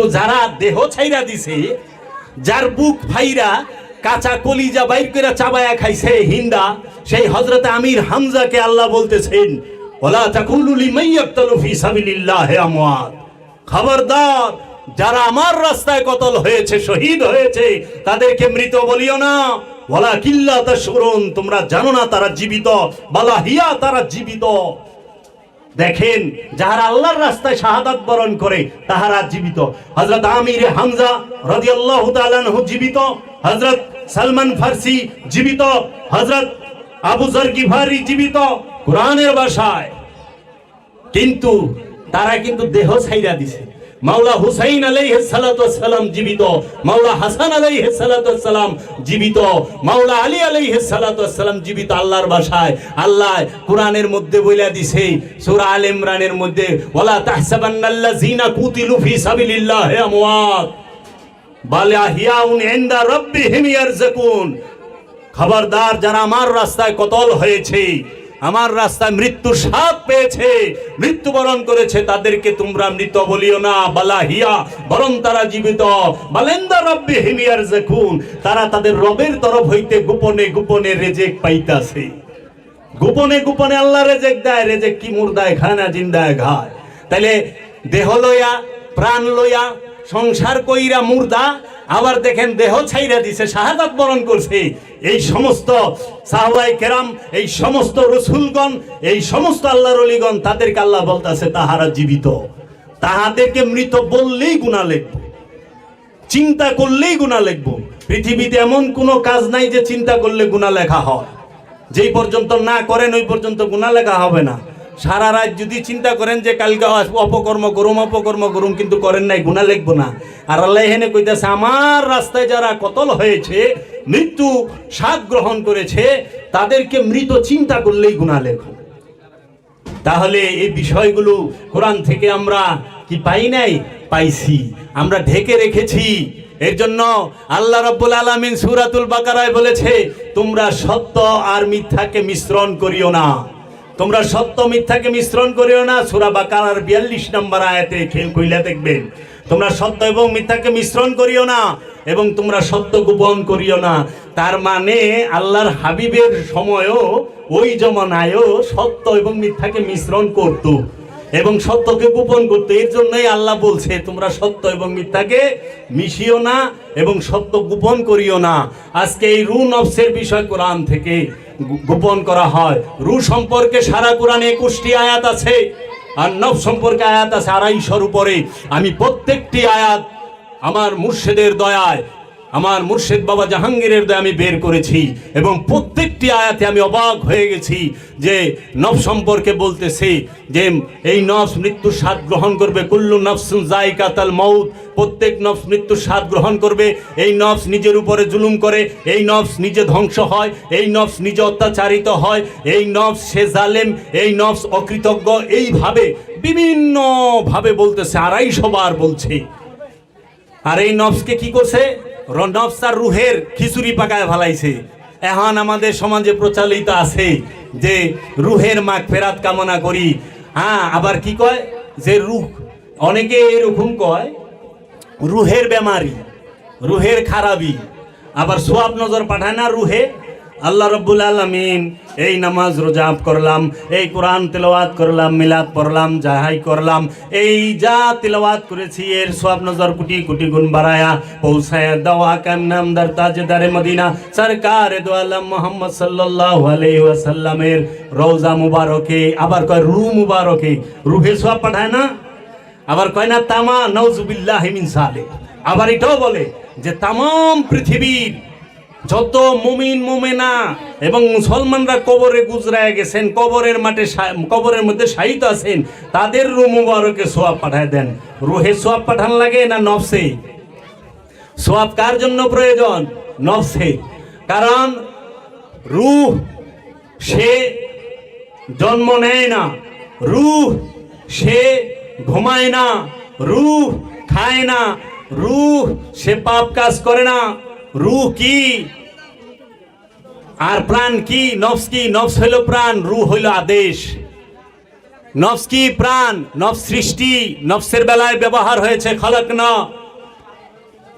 কিন্তু যারা দেহ ছাইরা দিছে, যার বুক ফাইরা কাঁচা কলিজা বাইর করে চাবায়া খাইছে হিন্দা, সেই হযরত আমির হামজাকে আল্লাহ বলতেছেন ওয়ালা তাকুলু লিমান ইয়াকতালু ফি সাবিলিল্লাহি আমওয়াত, খবরদার যারা আমার রাস্তায় কতল হয়েছে, শহীদ হয়েছে, তাদেরকে মৃত বলিও না। ওয়ালা কিল্লা তাশউরুন, তোমরা জানো না তারা জীবিত। বালা হিয়া, তারা জীবিত। দেখেন, যারা আল্লাহর রাস্তায় শাহাদাত বরণ করে তাহারা জীবিত। হযরত আমির হামজা রাদিয়াল্লাহু তাআলা আনহু জীবিত, হযরত সালমান ফারসি জীবিত, হযরত আবু যর গিফারি জীবিত কোরআনের ভাষায়। কিন্তু তারা কিন্তু দেহ ছাইরা দিছে। মাওলা হুসাইন আলাইহিস সালাতু ওয়াস সালাম জীবিত, মাওলা হাসান আলাইহিস সালাতু ওয়াস সালাম জীবিত, মাওলা আলী আলাইহিস সালাতু ওয়াস সালাম জীবিত। আল্লাহর ভাষায় আল্লাহ কোরআনের মধ্যে বইলা দিছে সূরা আল ইমরানের মধ্যে, ওয়ালা তাহসাবান্নাল্লাযিনা কুতিলু ফি সাবিলিল্লাহি আমওয়াত বাল আহইয়াউন ইনদা রাব্বিহিম ইয়ারযুকুন। খবরদার যারা আমার রাস্তায় কতল হয়েছে, আমার রাস্তায় মৃত্যুর স্বাদ পেয়েছে, মৃত্যুবরণ করেছে, তাদেরকে তোমরা মৃত বলিও না। বালাহিয়া, বরং তারা জীবিত। বালেন্দা রাব্বিহিম ইয়ারযুকুন, তারা তাদের রবের তরফ হইতে গোপনে গোপনে রেজেক পাইতাছে। গোপনে গোপনে আল্লাহ রেজেক দেয়। রেজেক কি মুর্দায় খায় না জিন্দায় খায়? তাইলে দেহ লইয়া প্রাণ লইয়া সংসার কইরা মুর্দা, আবার দেখেন দেহ ছাইরা দিছে, শাহাদাত বরণ করছে। এই সমস্ত সাহাবায়ে কেরাম, এই সমস্ত রাসূলগণ, এই সমস্ত আল্লাহর ওলিগণ, তাদেরকে আল্লাহ বলতাছে তাহারা জীবিত। তাহাদেরকে মৃত বললেই গুনাহ লিখব, চিন্তা করলেই গুনাহ লিখব। পৃথিবীতে এমন কোনো কাজ নাই যে চিন্তা করলে গুনাহ লেখা হয়। যেই পর্যন্ত না করেন ওই পর্যন্ত গুনাহ লেখা হবে না। সারা রাত যদি চিন্তা করেন যে কালকে অপকর্ম করুম, কিন্তু করেন নাই, গুনাহ লিখবো না। আর আল্লাহ এখানে কইতাছে আমার রাস্তায় যারা কতল হয়েছে, মৃত্যু স্বাদ গ্রহণ করেছে, তাদেরকে মৃত চিন্তা করলেই গুনাহ লেখো। তাহলে এই বিষয়গুলো কোরআন থেকে আমরা কি পাই নাই? পাইছি, আমরা ঢেকে রেখেছি। এর জন্য আল্লাহ রাব্বুল আলামিন সূরাতুল বাকারায় বলেছে তোমরা সত্য আর মিথ্যাকে মিশ্রণ করিও না। তোমরা সত্য মিথ্যাকে মিশ্রণ করিও না। সূরা বাকারার 42 নম্বর আয়াতে কইলা দেখবেন, তোমরা সত্য এবং মিথ্যাকে মিশ্রণ করিও না এবং তোমরা সত্য গোপন করিও না। তার মানে আল্লাহর হাবিবের সময়ও ওই জমানায়ও সত্য এবং মিথ্যাকে মিশ্রণ করত এবং সত্যকে গোপন করতে। এর জন্যই আল্লাহ বলছে তোমরা সত্য এবং মিথ্যাকে মিশিও না এবং সত্য গোপন করিও না। আজকে এই রু নফসের বিষয় কোরআন থেকে গোপন করা হয়। রু সম্পর্কে সারা কোরআনে 21টি আয়াত আছে, আর নফস সম্পর্কে আয়াত আছে 250 উপরে। আমি প্রত্যেকটি আয়াত আমার মুর্শিদের দয়ায়, আমার মুর্শিদ বাবা জাহাঙ্গীরের দয়ায় আমি বের করেছি এবং প্রত্যেকটি আয়াতে আমি অবাক হয়ে গেছি যে নফস সম্পর্কে বলতেছে যে এই নফস মৃত্যুর স্বাদ গ্রহণ করবে। কুল্লু নফসুন যায়কাতুল মাউত, প্রত্যেক নফস মৃত্যুর স্বাদ গ্রহণ করবে। এই নফস নিজের উপরে জুলুম করে, এই নফস নিজে ধ্বংস হয়, এই নফস নিজে অত্যাচারিত হয়, এই নফস সে জালেম, এই নফস অকৃতজ্ঞ। এইভাবে বিভিন্নভাবে বলতেছে, 250 বার বলছে। আর এই নফসকে কি করছে? নফস আর রুহের খিচুড়ি পাকায় ফেলাইছে। এখন আমাদের সমাজে প্রচলিত আছে যে রুহের মাগফিরাত কামনা করি। হ্যাঁ, আবার কি কয় যে রুহ, অনেকে এরকম কয় রুহের বেমারি, রুহের খারাপি, আবার সোয়াব নজর পাঠায় না রুহে। আল্লাহ রাব্বুল আলামিন এই নামাজ রোজা করলাম, এই কোরআন তেলাওয়াত করলাম, মিলাদ পড়লাম, যাহাই করলাম, এই যা তেলাওয়াত করেছি এর সোয়াব নজর কোটি কোটি গুণ বাড়ায়া পৌঁছায়া দেওয়া কাম নামদার তাজদারে মদিনা সরকার দো আলম মুহাম্মদ সাল্লাল্লাহু আলাইহি ওয়াসাল্লামের রওজা মুবারকে। আবার কয় রু মুবারকে, রুহে সোয়াব পাঠায় না। আবার কয় না তামা নাউজুবিল্লাহি মিন সালিক। আবার এটাও বলে যে তামাম পৃথিবীর যত মুমিন মুমিনা এবং মুসলমানরা কবরে গুজরায় গেছেন, কবরের মাঠে কবরের মধ্যে শায়িত আছেন, তাদের রূহ মুবারকে সোয়াব পাঠায় দেন। রুহে সোয়াব পাঠান লাগে না নফসে? সোয়াব কার জন্য প্রয়োজন? নফসে। কারণ রূহ সে জন্ম নেয় না, রূহ সে ঘুমায় না, রূহ খায় না, রূহ সে পাপ কাজ করে না। রূহ কি আর প্রাণ কি? নফস কি? নফস হইল প্রাণ, রূহ হইল আদেশ। নফস কি? প্রাণ। নফস সৃষ্টি। নফসের বেলায় ব্যবহার হয়েছে খালাকনা,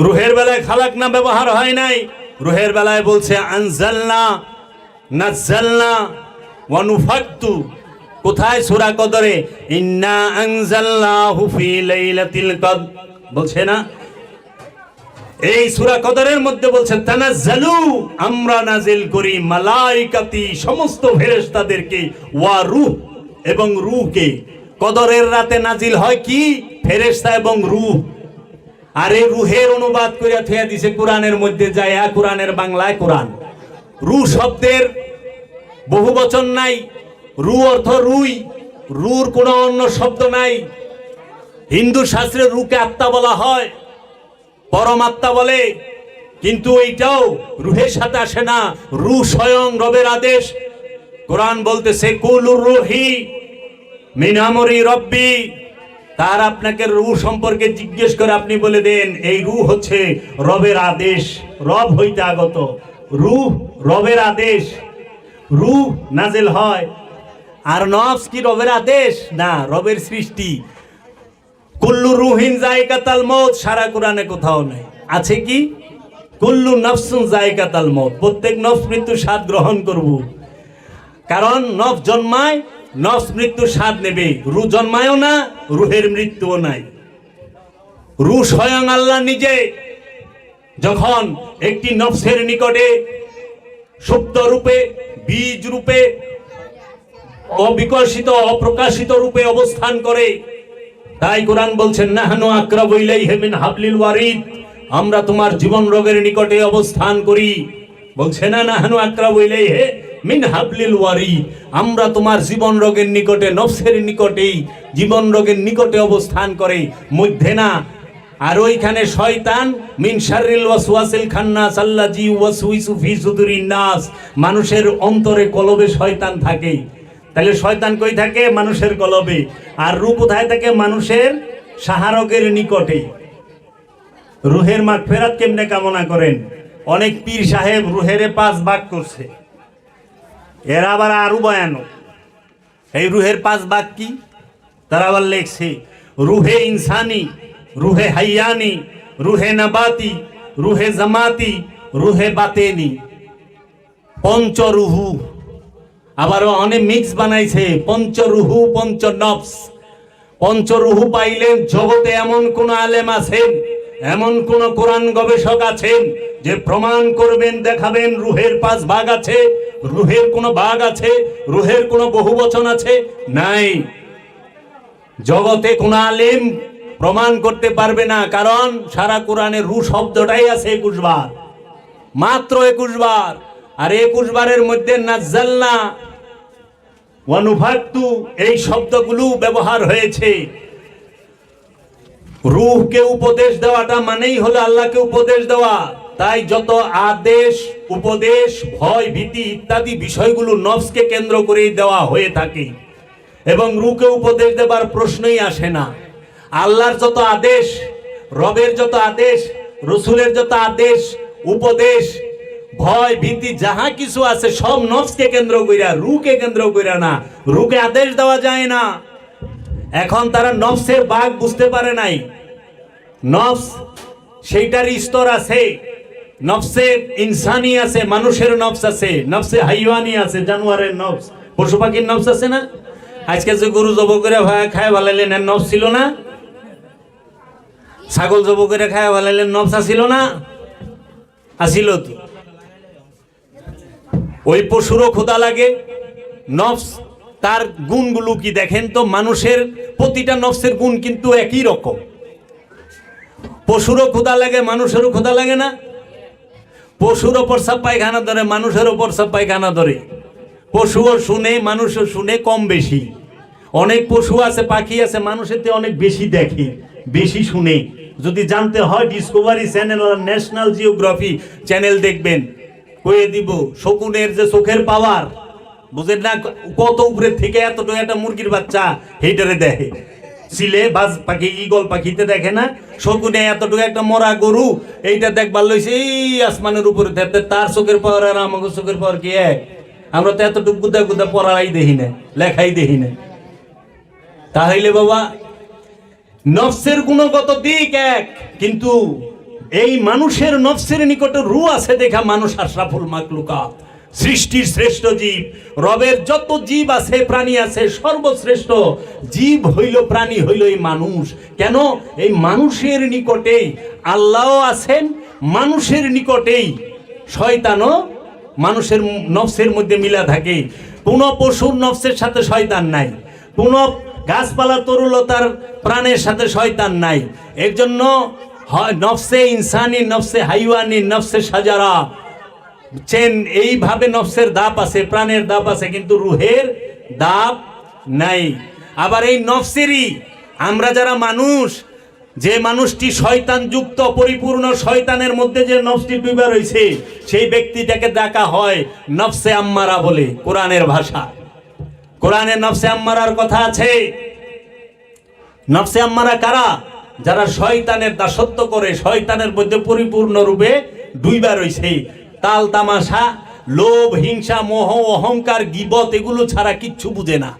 রুহের বেলায় খালাকনা ব্যবহার হয় নাই। রুহের বেলায় বলছে আনজালনা, নাজ্জালনা ওয়া নুফাক্তু। কোথায়? সূরা কদরে, ইন্না আনজালনাহু ফি লাইলাতিল কদর বলছে না? এই সূরা কদরের মধ্যে বলছে তানাজ্জালু, আমরা নাজিল করি, মালাইকাতি, সমস্ত ফেরেশতাদেরকে, ওয়া রূহ, এবং রূহকে। কদরের রাতে নাজিল হয় কি? ফেরেশতা এবং রূহ। আর এই রূহের অনুবাদ করে থিয়া দিছে কোরআনের মধ্যে যায়, কোরআনের বাংলায় কোরআন। রূহ শব্দের বহু বচন নাই। রূহ অর্থ রুই, রুর কোনো অন্য শব্দ নাই। হিন্দু শাস্ত্রে রূহকে আত্মা বলা হয়, পরমাত্মা বলে, কিন্তু এইটাও রুহের সাথে আসে না। রূহ স্বয়ং রবের আদেশ। কোরআন বলতেছে কুলুর রুহি মিন আমরি রব্বি। তার আপনাকে রূহ সম্পর্কে জিজ্ঞেস করে আপনি বলে দেন এই রূহ হচ্ছে রবের আদেশ, রব হইতে আগত। রূহ রবের আদেশ, রূহ নাজিল হয়। আর নফস কি রবের আদেশ? না, রবের সৃষ্টি। কুল্লু রুহিন যায়কাতুল মউত সারা কোরআনে কোথাও নেই। আছে কি? কুল্লু নফসুন যায়কাতুল মউত, প্রত্যেক নফস মৃত্যু স্বাদ গ্রহণ করব। কারণ নফস জন্মায়, নফস মৃত্যু স্বাদ নেবে। রূহ জন্মায়ও না, রুহের মৃত্যুও নাই। রূহ স্বয়ং আল্লাহ নিজে যখন একটি নফসের নিকটে সুপ্ত রূপে, বীজ রূপে, অবিকশিত অপ্রকাশিত রূপে অবস্থান করে, তাই কোরআন বলছেন নাহনু আকরাবু ইলাইহি মিন হাবলিল ওয়ারিদ, আমরা তোমার জীবন রোগের নিকটে অবস্থান করি। বলছে না নাহনু আকরাবু ইলাইহি মিন হাবলিল ওয়ারিদ, আমরা তোমার জীবন রোগের নিকটে, নফসের নিকটেই, জীবন রোগের নিকটে অবস্থান করে, মধ্যে না। আর ওইখানে শয়তান মিন শাররিল ওয়াসওয়াসিল খান্নাস আল্লাযী ওয়াসউইসু ফি সুদুরিন নাস, মানুষের অন্তরে কলবে শয়তান থাকে। তাহলে শয়তান কই থাকে? মানুষের কলবে। আর রূহ কোথায় থাকে? মানুষের সাহারকের নিকটে। রুহের মাগফিরাত কেমনে কামনা করেন? অনেক পীর সাহেব রুহের 5 ভাগ করছে, এরা আবার আরো বয়ানো। এই রুহের 5 ভাগ কি? তারা আবার লেখছে রুহে ইনসানি, রুহে হাইয়ানি, রুহে নাবাতি, রুহে জামাতি, রুহে বাতেনি, পঞ্চরুহু। আবার অনেক মিক্স বানাইছে, পঞ্চরুহু, পঞ্চনফস। পঞ্চরুহু পাইলেন জগতে এমন কোন আলেম আছেন, এমন কোন কোরআন গবেষক আছেন যে প্রমাণ করবেন, দেখাবেন রুহের 5 ভাগ আছে, রুহের কোন ভাগ আছে, রুহের কোন বহুবচন আছে? নাই। জগতে কোন আলেম প্রমাণ করতে পারবে না, কারণ সারা কোরআনে রূহ শব্দটাই আছে 21 বার, মাত্র 21 বার। আর 21 বারের মধ্যে নাজ্জালনা ওয়া নুফাক্তু এই শব্দগুলো ব্যবহার হয়েছে। রূহকে উপদেশ দেওয়াটা মানেই হলো আল্লাহকে উপদেশ দেওয়া। তাই যত আদেশ, উপদেশ, ভয়, ভীতি ইত্যাদি বিষয়গুলো নফসকে কেন্দ্র করেই দেওয়া হয়ে থাকে, এবং রূহকে উপদেশ দেবার প্রশ্নই আসে না। আল্লাহর যত আদেশ, রবের যত আদেশ, রসুলের যত আদেশ, উপদেশ, ভয়, ভীতি যাহা কিছু আছে সব নফসকে কেন্দ্র কইরা, রূহকে কেন্দ্র কইরা না। রূহকে আদেশ দেওয়া যায় না। এখন তারা নফসের ভাগ বুঝতে পারে নাই। নফস সেইটার স্তর আছে। নফসে ইনসানি আছে, মানুষের নফস আছে, নফসে হাইওয়ানি আছে, জানোয়ারের নফস, পশু পাখির নফস আছে না? আজকে যে গরু জব করে খায় ভালাইলেন, এর নফস ছিল না? ছাগল জব করে খায় ভালাইলেন, নফস আসিল না? আসিল তো। ওই পশুরও ক্ষুধা লাগে। নফস তার গুণগুলো কি দেখেন তো? মানুষের প্রতিটা নফসের গুণ কিন্তু একই রকম। পশুরও ক্ষুধা লাগে, মানুষেরও ক্ষুধা লাগে না? পশুরও প্রস্রাব পায়খানা ধরে, মানুষেরও প্রস্রাব পায়খানা ধরে। পশুও শুনে, মানুষও শুনে, কম বেশি। অনেক পশু আছে, পাখি আছে, মানুষের থেকে অনেক বেশি দেখে, বেশি শুনে। যদি জানতে হয় ডিসকভারি চ্যানেল আর ন্যাশনাল জিওগ্রাফি চ্যানেল দেখবেন, কয়ে দিব শকুনের যে চোখের পাওয়ার, বুঝেন না? কত উপরের থেকে এতটুকু একটা মুরগির বাচ্চা হেইটারে দেখে। সিলে বাজ পাখি, ঈগল পাখিতে দেখে না? শকুনে এতটুকু একটা মরা গরু এইটা দেখবার লইছে এই আসমানের উপরে, তার চোখের পাওয়ার আর আমাকে চোখের পাওয়ার কি এক? আমরা তো এতটুকু গুদা গুদা পড়াই দেখি না, লেখাই দেখি না। তাহলে বাবা নফসের গুণগত দিক এক, কিন্তু এই মানুষের নফসের নিকটে রূহ আছে দেখা মানুষ আশরাফুল মাখলুকাত, সৃষ্টির শ্রেষ্ঠ জীব। রবের যত জীব আছে প্রাণী আছে সর্বশ্রেষ্ঠ জীব হইল প্রাণী হইল এই মানুষ। কেন? এই মানুষের নিকটেই আল্লাহ আছেন, মানুষের নিকটেই শয়তানও মানুষের নফসের মধ্যে মিলা থাকে। কোন পশুর নফসের সাথে শয়তান নাই, কোন গাছপালা তরুলতার প্রাণের সাথে শয়তান নাই। এর জন্য নফসে ইনসানি, নফসে হাইওয়ানি, নফসে সাজারা চেন, এইভাবে নফসের দাপ আছে, প্রাণের দাপ আছে, কিন্তু রুহের দাপ নাই। আবার এই নফসেরই আমরা যারা মানুষ, যে মানুষটি শয়তান যুক্ত পরিপূর্ণ শয়তানের মধ্যে যে নফসটি ডুবে রয়েছে, সেই ব্যক্তিটাকে ডাকা হয় নফসে আম্মারা বলে। কোরআনের ভাষা, কোরআনে নফসে আম্মারার কথা আছে। নফসে আম্মারা কারা? যারা শয়তানের দাসত্ব করে, শয়তানের মধ্যে পরিপূর্ণ রূপে ডুইবা রয়েছে। তাল তামাশা, লোভ, হিংসা, মোহ, অহংকার, গীবত এগুলো ছাড়া কিচ্ছু বুঝে না,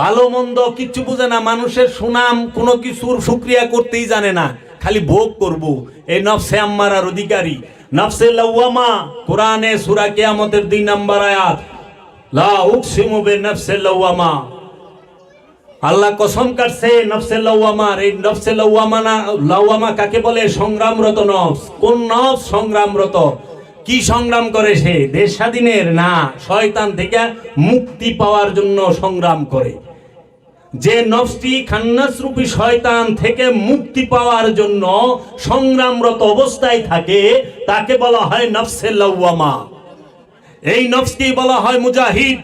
ভালো মন্দ কিচ্ছু বুঝে না। মানুষের সুনাম কোনো কিছুর শুকরিয়া করতেই জানে না, খালি ভোগ করব। এই নফসে আম্মারার অধিকারী। নফসে লাওয়ামা, কোরআনে সূরা কিয়ামতের 2 নম্বর আয়াত, লা উকসিমু বিনফসিল লাওয়ামা, আল্লাহ কসম কাটছে নফসে লাওয়ামার। এই নফসে লাওয়ামা কাকে বলে? সংগ্রামরত নফস। কোন নফস সংগ্রামরত? কি সংগ্রাম করে সে? দেশ স্বাধীনের না, শয়তান থেকে মুক্তি পাওয়ার জন্য সংগ্রাম করে। যে নফসটি খান্নাস রূপী শয়তান থেকে মুক্তি পাওয়ার জন্য সংগ্রামরত অবস্থায় থাকে, তাকে বলা হয় নফসে লাওয়ামা। এই নফসকেই বলা হয় মুজাহিদ,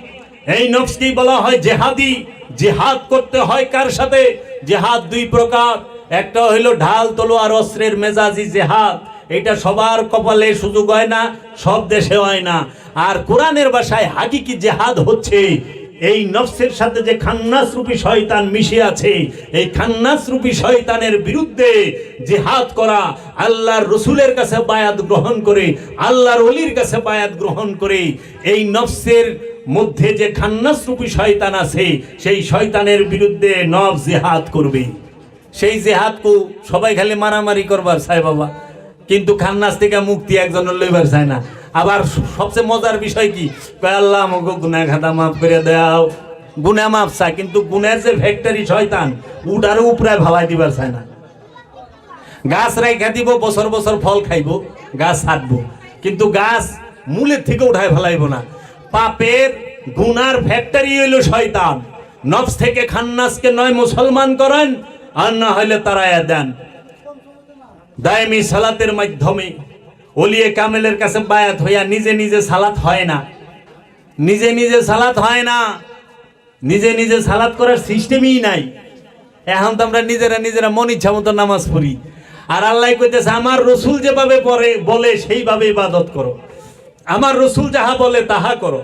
এই নফসকেই বলা হয় জেহাদি। জিহাদ করতে হয় কার সাথে? জিহাদ 2 প্রকার, একটা হইলো ঢাল তলোয়ার অস্ত্রের মেজাজি জিহাদ, এটা সবার কপালে সুযোগ হয় না, সব দেশে হয় না। আর কোরআনের ভাষায় হাকিকি জিহাদ হচ্ছে এই নফসের সাথে যে খান্নাস রূপী শয়তান মিশে আছে, এই খান্নাস রূপী শয়তানের বিরুদ্ধে জিহাদ করা, আল্লাহর রসুলের কাছে বায়াত গ্রহণ করে, আল্লাহর ওলির কাছে বায়াত গ্রহণ করে, এই নফসের মধ্যে যে খান্নাস রূপী শয়তান আছে, সেই শয়তানের বিরুদ্ধে নফস জিহাদ করবে। সেই জিহাদকে সবাই খালি মারামারি করবার চায় বাবা, কিন্তু খান্নাস থেকে মুক্তি একজনের লইবার চায় না। আবার সবচেয়ে মজার বিষয় কি? আল্লাহ আমাকে গুনাহ খাতা মাফ করে দাও, গুনাহ মাফ চায়, কিন্তু গুনাহের যে ফ্যাক্টরি শয়তান, উটারে উপরে ভালাই দিবার চায় না। গাছ রাইখা দিব, বছর বছর ফল খাইব, গাছ ছাড়বো, কিন্তু গাছ মূলের থেকে উঠায় ফেলাইব না। পাপের গুনার ফ্যাক্টরি হইল শয়তান। নফস থেকে খান্নাসকে নয় মুসলমান করেন, আর না হইলে তারায়া দেন। দায়মি সালাতের মাধ্যমে ওলিয়ে কামেলের কাছে বায়াত হইয়া নিজে নিজে সালাত হয় না, নিজে নিজে সালাত হয় না, নিজে নিজে সালাত করার সিস্টেমই নাই। এখন তো আমরা নিজেরা মন ইচ্ছা মতো নামাজ পড়ি, আর আল্লাহ কইতেছে আমার রসুল যেভাবে পড়ে বলে সেইভাবে ইবাদত করো, আমার রসুল যাহা বলে তাহা করো।